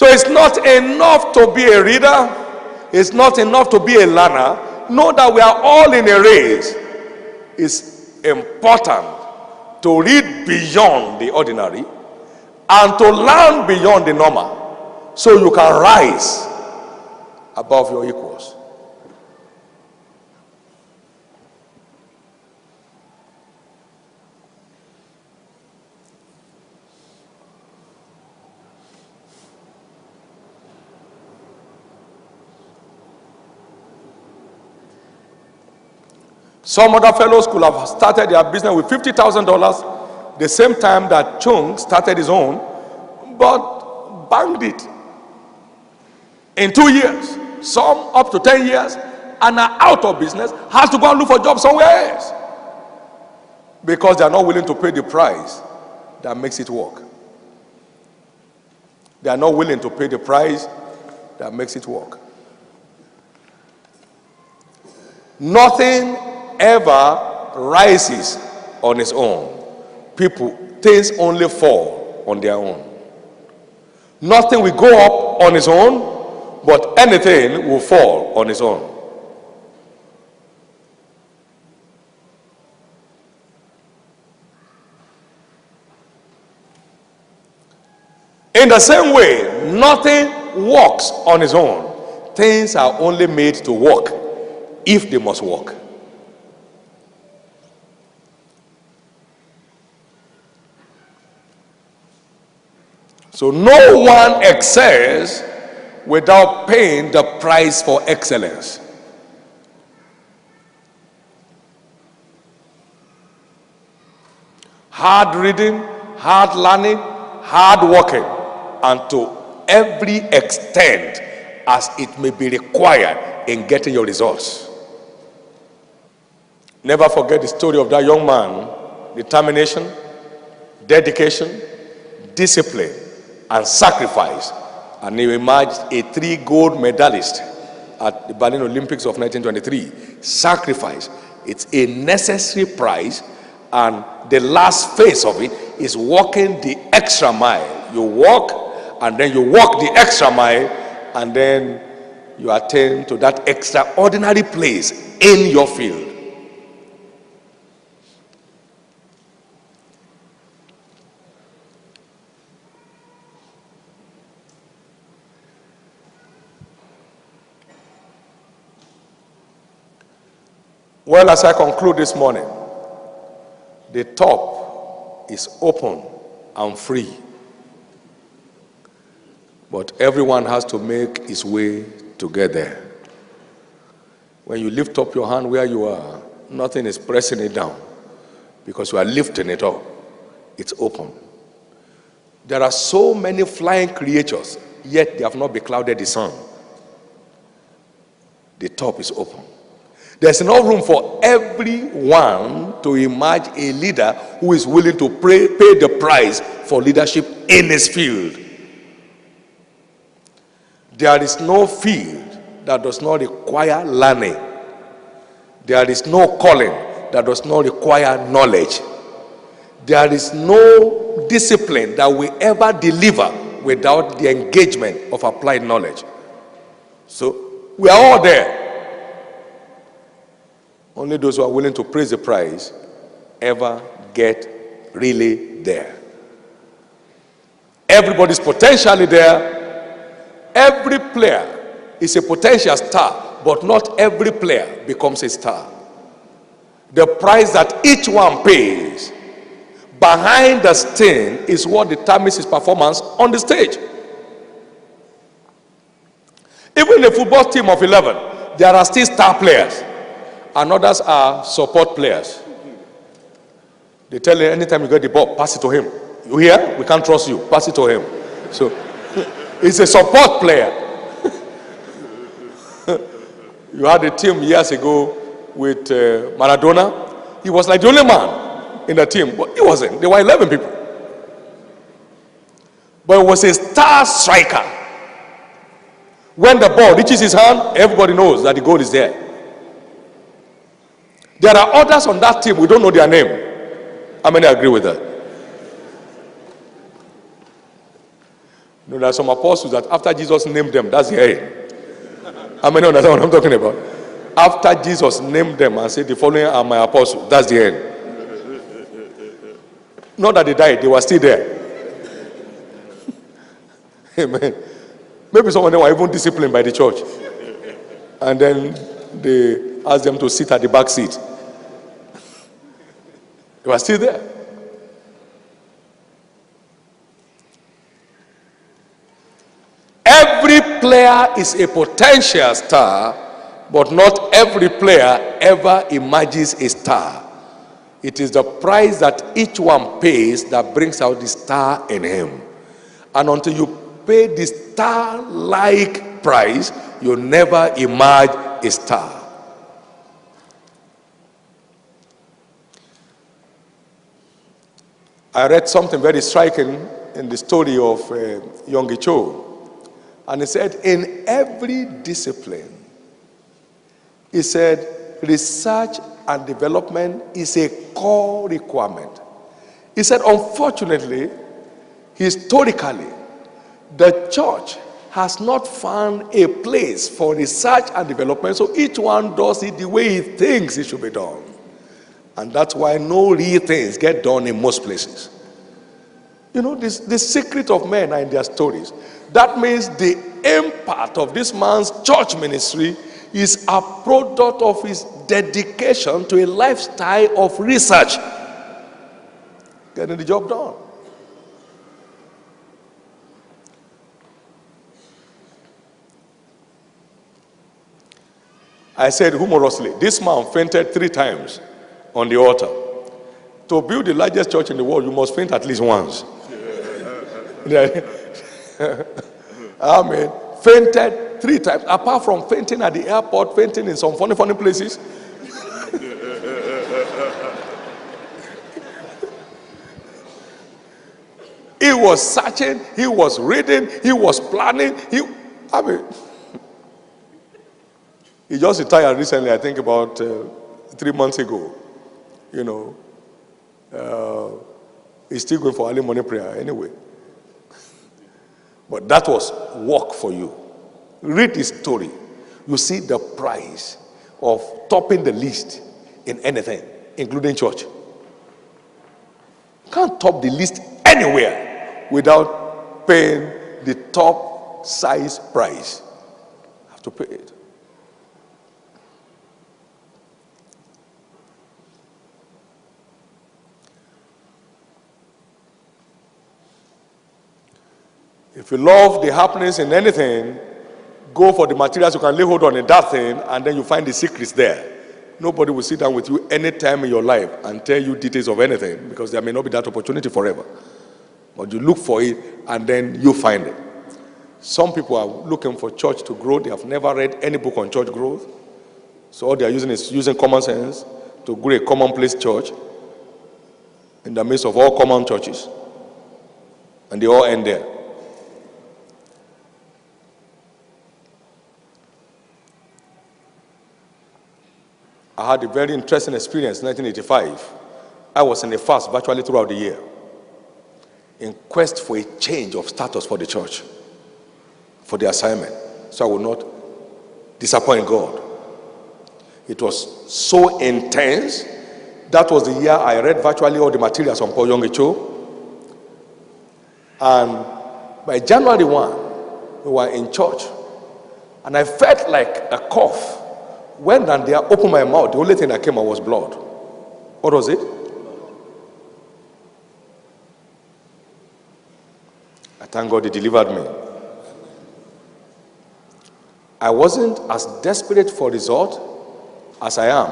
So it's not enough to be a reader. It's not enough to be a learner. Know that we are all in a race. It's important to read beyond the ordinary and to learn beyond the normal, so you can rise above your equals. Some other fellows could have started their business with $50,000 the same time that Chung started his own, but banged it in 2 years. Some up to 10 years and are out of business, has to go and look for jobs somewhere else because they are not willing to pay the price that makes it work. They are not willing to pay the price that makes it work. Nothing ever rises on its own. Things only fall on their own. Nothing will go up on its own, but anything will fall on its own. In the same way, nothing works on its own. Things are only made to work if they must work. So no one excels without paying the price for excellence. Hard reading, hard learning, hard working, and to every extent as it may be required in getting your results. Never forget the story of that young man. Determination, dedication, discipline, and sacrifice, and he emerged a 3 gold medalist at the Berlin Olympics of 1923. Sacrifice, it's a necessary price, and the last phase of it is walking the extra mile. You walk, and then you walk the extra mile, and then you attain to that extraordinary place in your field. Well, as I conclude this morning, the top is open and free, but everyone has to make his way to get there. When you lift up your hand where you are, nothing is pressing it down because you are lifting it up. It's open. There are so many flying creatures, yet they have not beclouded the sun. The top is open. There's enough room for everyone to emerge a leader who is willing to pay the price for leadership in his field. There is no field that does not require learning. There is no calling that does not require knowledge. There is no discipline that will ever deliver without the engagement of applied knowledge. So we are all there. Only those who are willing to pay the price ever get really there. Everybody's potentially there. Every player is a potential star, but not every player becomes a star. The price that each one pays behind the scene is what determines his performance on the stage. Even in a football team of 11, there are still star players, and others are support players. They tell you anytime you get the ball, pass it to him. You hear? We can't trust you. Pass it to him. So it's a support player. You had a team years ago with Maradona. He was like the only man in the team, but he wasn't. There were 11 people. But it was a star striker. When the ball reaches his hand, everybody knows that the goal is there. There are others on that team, we don't know their name. How many agree with that? You know, there are some apostles that after Jesus named them, that's the end. How many understand what I'm talking about? After Jesus named them and said, the following are my apostles, that's the end. Not that they died, they were still there. Amen. Maybe some of them were even disciplined by the church. And then they asked them to sit at the back seat. They were still there. Every player is a potential star, but not every player ever emerges a star. It is the price that each one pays that brings out the star in him. And until you pay the star-like price, you never emerge a star. I read something very striking in the story of Yonggi Cho. And he said, in every discipline, he said, research and development is a core requirement. He said, unfortunately, historically, the church has not found a place for research and development, so each one does it the way he thinks it should be done. And that's why no real things get done in most places. You know, the secret of men are in their stories. That means the impact of this man's church ministry is a product of his dedication to a lifestyle of research. Getting the job done. I said humorously, this man fainted 3 times on the altar. To build the largest church in the world, you must faint at least once. Amen. Fainted 3 times. Apart from fainting at the airport, fainting in some funny places. He was searching, he was reading, he was planning. He just retired recently, I think about 3 months ago. You know, he's still going for early morning prayer anyway. But that was work for you. Read his story. You see the price of topping the list in anything, including church. You can't top the list anywhere without paying the top size price. You have to pay it. If you love the happenings in anything, go for the materials you can lay hold on in that thing, and then you find the secrets there. Nobody will sit down with you any time in your life and tell you details of anything, because there may not be that opportunity forever. But you look for it, and then you find it. Some people are looking for church to grow. They have never read any book on church growth. So all they are using is using common sense to grow a commonplace church in the midst of all common churches. And they all end there. I had a very interesting experience in 1985. I was in a fast virtually throughout the year in quest for a change of status for the church, for the assignment, so I would not disappoint God. It was so intense. That was the year I read virtually all the materials on Paul Yonggi Cho. And by January 1, we were in church, and I felt like a cough. When down there, I opened my mouth, the only thing that came out was blood. What was it? I thank God he delivered me. I wasn't as desperate for result as I am,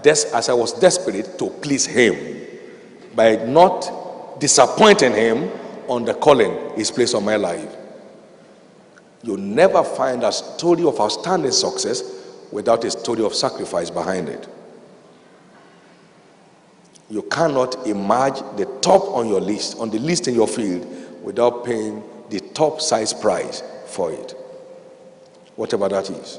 as I was desperate to please him by not disappointing him on the calling he's placed on my life. You'll never find a story of outstanding success without a story of sacrifice behind it. You cannot emerge the top on your list, on the list in your field, without paying the top size price for it, whatever that is.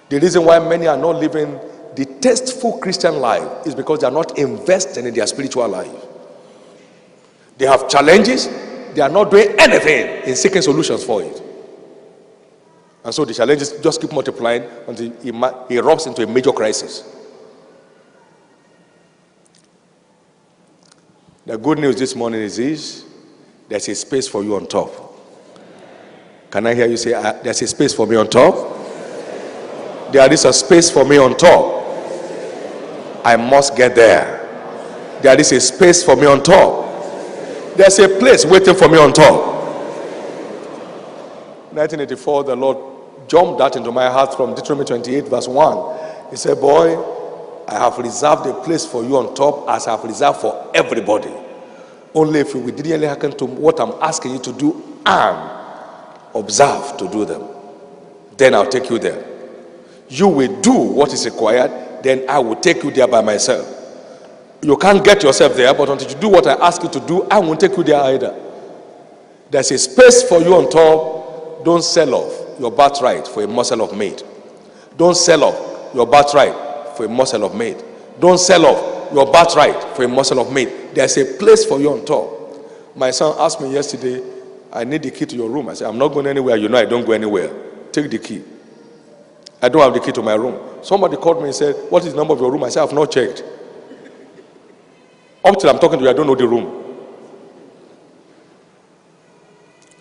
The reason why many are not living the tasteful Christian life is because they are not investing in their spiritual life. They have challenges, they are not doing anything in seeking solutions for it. And so the challenges just keep multiplying until it erupts into a major crisis. The good news this morning is this: there's a space for you on top. Can I hear you say, there's a space for me on top? There is a space for me on top. I must get there. There is a space for me on top. There's a place waiting for me on top. 1984, the Lord jumped that into my heart from Deuteronomy 28 verse 1. He said, boy, I have reserved a place for you on top as I have reserved for everybody. Only if you will diligently hearken to what I'm asking you to do and observe to do them, then I'll take you there. You will do what is required, then I will take you there by myself. You can't get yourself there, but until you do what I ask you to do, I won't take you there either. There's a space for you on top. Don't sell off your birthright for a morsel of meat. Don't sell off your birthright for a morsel of meat. Don't sell off your birthright for a morsel of meat. There's a place for you on top. My son asked me yesterday, I need the key to your room. I said, I'm not going anywhere. You know I don't go anywhere. Take the key. I don't have the key to my room. Somebody called me and said, what is the number of your room? I said, I've not checked. Up till I'm talking to you, I don't know the room.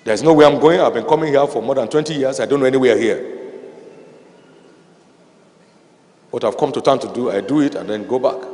There's nowhere I'm going. I've been coming here for more than 20 years. I don't know anywhere here. What I've come to town to do, I do it and then go back.